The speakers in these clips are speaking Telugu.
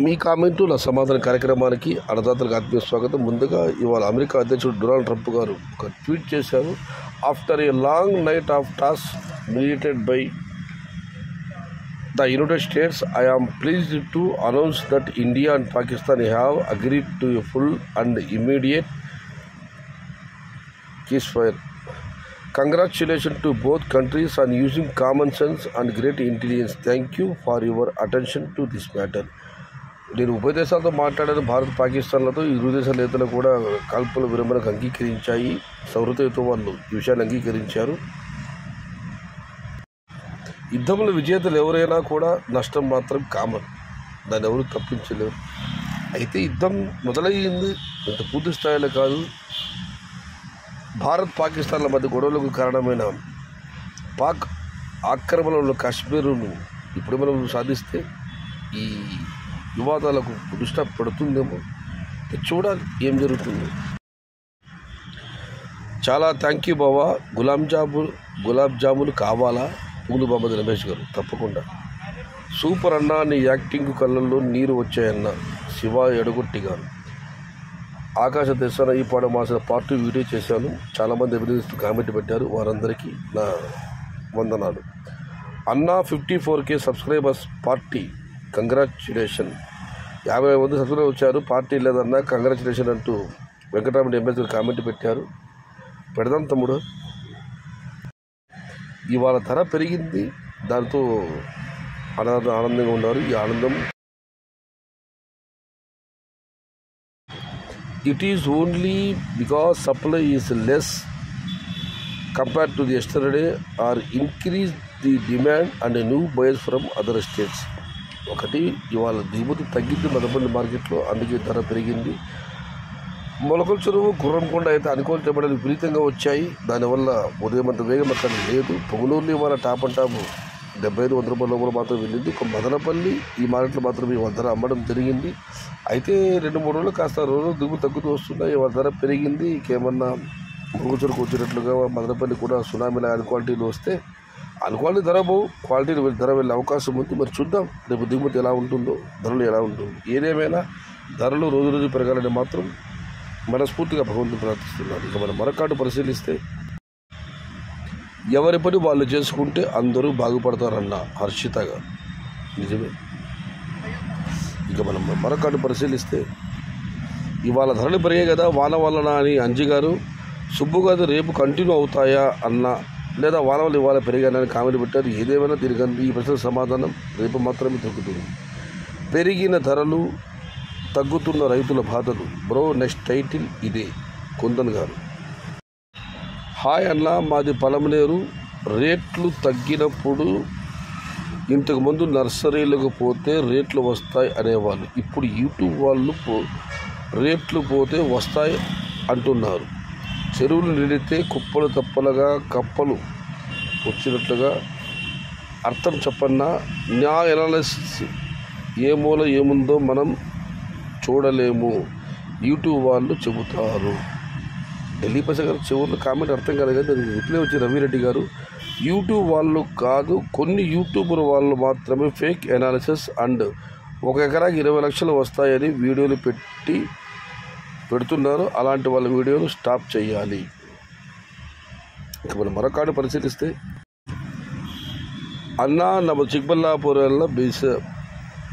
మీ కామెంటు నా సమాధాన కార్యక్రమానికి అన్నదాతలకు ఆత్మీయ స్వాగతం. ముందుగా ఇవాళ అమెరికా అధ్యక్షుడు డొనాల్డ్ ట్రంప్ గారు ఒక ట్వీట్ చేశారు. After a long knight of task mediated by the United States, I am pleased to announce that India and Pakistan have agreed to a full and immediate ceasefire. Congratulations to both countries on using common sense and great intelligence. Thank you for your attention to this matter. నేను ఉభయ దేశాలతో మాట్లాడాను. భారత్ పాకిస్తాన్లతో ఇరు దేశాల నేతలు కూడా కాల్పుల విరమణకు అంగీకరించాయి. సౌహృదయతో వాళ్ళు ఈ విషయాన్ని అంగీకరించారు. యుద్ధంలో విజేతలు ఎవరైనా కూడా నష్టం మాత్రం కామన్, దాన్ని ఎవరు తప్పించలేరు. అయితే యుద్ధం మొదలయ్యింది, ఇంత పూర్తి స్థాయిలో కాదు. భారత్ పాకిస్తాన్ల మధ్య గొడవలకు కారణమైన పాక్ ఆక్రమణలో కాశ్మీరును ఇప్పుడు మనం సాధిస్తే ఈ వివాదాలకు దృష్టి పెడుతుందేమో, చూడాలి ఏం జరుగుతుంది. చాలా థ్యాంక్ యూ బావా. గులాబ్ జాములు కావాలా? పూలు బామ్మది రమేష్ గారు తప్పకుండా. సూపర్ అన్నా, నీ యాక్టింగ్ కళ్ళల్లో నీరు వచ్చాయన్న శివ ఎడగొట్టి గారు. ఆకాశ తెస్తాన ఈ పాట మాసిన పార్ట్ 2 వీడియో చేశాను. చాలామంది అభినందిస్తూ కామెంట్ పెట్టారు. వారందరికీ నా వందనాలు. అన్నా 54K సబ్స్క్రైబర్స్ పార్టీ కంగ్రాచ్యులేషన్. 50 మంది సబ్స్క్రైబర్ వచ్చారు. పార్టీ లేదన్నా కంగ్రాచ్యులేషన్ అంటూ వెంకటరామరెడ్డి ఎంఎస్ కామెంట్ పెట్టారు. పెడదాం తమ్ముడు. ఇవాళ ధర పెరిగింది, దాంతో ఆనందంగా ఉన్నారు. ఈ ఆనందం it is only because supply is less compared to the yesterday or increase the demand and new buyers from other states. ఒకటి, ఇవాళ దిగుమతి తగ్గింది మదపల్లి మార్కెట్లో, అందుకే ధర పెరిగింది. మొలకల చెరువు గుర్రంకొండ అయితే అనుకోని టెంపరేచర్లు విపరీతంగా వచ్చాయి. దానివల్ల ఉదయం అంత వేగం అక్కడ లేదు. పొంగునూరులో ఇవాళ టాప్ అండ్ టాప్ 75-100 రూపాయల లోపల మాత్రం వెళ్ళింది. ఒక మదనపల్లి ఈ మార్కెట్లో మాత్రం ఇవాళ ధర అమ్మడం జరిగింది. అయితే 2-3 రోజులు కాస్త రోజులు దిగుమతి తగ్గుతూ వస్తున్నాయి. ఇవాళ ధర పెరిగింది. ఇంకేమన్నా పొంగు చెరుకు వచ్చినట్లుగా మదనపల్లి కూడా సునామీల అన్క్వాలిటీలు వస్తే అన్క్వాలిటీ ధర పోవు, క్వాలిటీ ధర వెళ్ళే అవకాశం ఉంది. మరి చూద్దాం రేపు దిగుమతి ఎలా ఉంటుందో, ధరలు ఎలా ఉంటుందో. ఏదేమైనా ధరలు రోజు పెరగాలని మాత్రం మనస్ఫూర్తిగా భగవంతుని ప్రార్థిస్తున్నారు. ఇక మనం మరొకటి పరిశీలిస్తే, ఎవరి పని వాళ్ళు చేసుకుంటే అందరూ బాగుపడతారన్న హర్షిత గారు. నిజమే. ఇక మనం మరొకటి పరిశీలిస్తే, ఇవాళ ధరలు పెరిగాయి కదా వాన వలన అని అంజి గారు, సుబ్బు గారు రేపు కంటిన్యూ అవుతాయా అన్న, లేదా వాన వల్ల ఇవాళ పెరిగానని కామెంట్ పెట్టారు. ఏదేమైనా దీనికి ఈ ప్రశ్నకు సమాధానం రేపు మాత్రమే దొరుకుతుంది. పెరిగిన ధరలు, తగ్గుతున్న రైతుల బాధలు. బ్రో నెక్స్ట్ టైటిల్ ఇదే. కుందన్ గారు, హాయ్ అన్న, మాది పలమనేరు. రేట్లు తగ్గినప్పుడు ఇంతకుముందు నర్సరీలకు పోతే రేట్లు వస్తాయి అనేవాళ్ళు. ఇప్పుడు యూట్యూబ్ వాళ్ళు రేట్లు పోతే వస్తాయి అంటున్నారు. చెరువులు నిండితే కుప్పలు తప్పలుగా కప్పలు వచ్చినట్లుగా అర్థం చెప్పన్నా. నా ఎనాలిసిస్ ఏ మూల ఏముందో మనం చూడలేము, యూట్యూబ్ వాళ్ళు చెబుతారు. ఢిల్లీ పైస గారు చివరిలో కామెంట్ అర్థం కాదు కదా, దానికి రిప్లై వచ్చి రవిరెడ్డి గారు, యూట్యూబ్ వాళ్ళు కాదు, కొన్ని యూట్యూబర్ వాళ్ళు మాత్రమే ఫేక్ ఎనాలిసిస్ అండ్ 1 ఎకరాకి 20 లక్షలు వస్తాయని వీడియోలు పెడుతున్నారు. అలాంటి వాళ్ళ వీడియోలు స్టాప్ చేయాలి. ఇక మనం మరొకటి పరిశీలిస్తే, అన్నా ನಮ್ಮ ಚಿಕ್ಕಬಳ್ಳಾಪುರ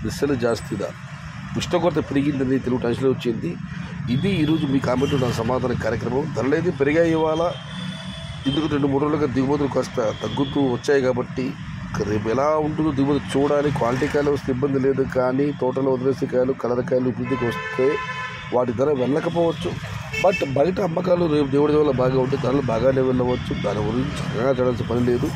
ಬಿಸಿಲು ಜಾಸ್ತಿದ, ఉష్ణోగ్రత పెరిగిందని తెలుగు టెన్షన్లో వచ్చింది. ఇది ఈరోజు మీ కామెంట్ నా సమాధాన కార్యక్రమం. ధరలు అయితే పెరిగాయి ఇవాళ, ఇందుకు 2-3 రోజులుగా దిగుమతులు కాస్త తగ్గుతూ వచ్చాయి కాబట్టి రేపు ఎలా ఉంటుందో దిగుమతి చూడాలి. క్వాలిటీ కాయలు వస్తే ఇబ్బంది లేదు, కానీ తోటలో వదిలేసే కాయలు, కలర్ కాయలు ఇంటికి వస్తే వాటి ధర వెళ్ళకపోవచ్చు. బట్ బయట అమ్మకాలు రేపు దేవుడి వల్ల బాగా ఉంటే ధరలు బాగానే వెళ్ళవచ్చు. దాని గురించి చక్కగా చూడాల్సిన పని లేదు.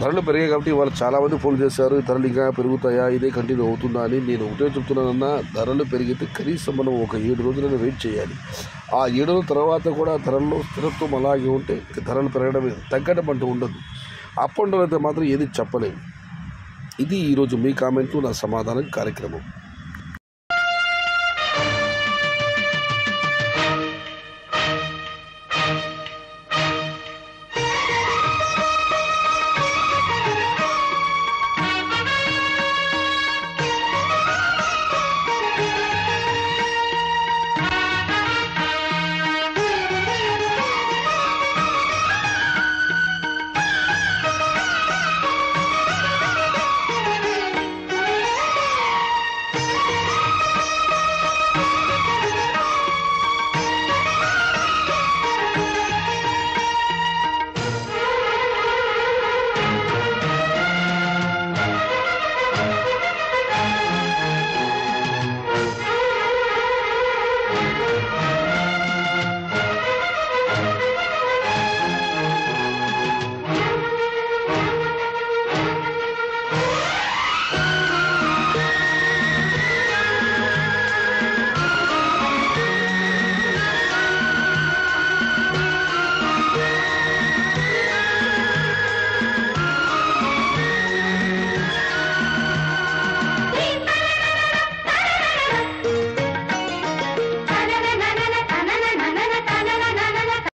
ధరలు పెరిగాయి కాబట్టి వాళ్ళు చాలామంది ఫోన్ చేశారు, ధరలు ఇంకా పెరుగుతాయా, ఇదే కంటిన్యూ అవుతుందా అని. నేను ఒకటే చెప్తున్నానన్నా, ధరలు పెరిగితే కనీసం మనం ఒక 7 రోజులను వెయిట్ చేయాలి. ఆ 7 రోజుల తర్వాత కూడా ధరల్లో స్థిరత్వం అలాగే ఉంటే ధరలు పెరగడం తగ్గడం అంటూ ఉండదు. అప్ అండ్ డౌన్ అయితే మాత్రం ఏది చెప్పలేము. ఇది ఈరోజు మీ కామెంటు నా సమాధానం కార్యక్రమం.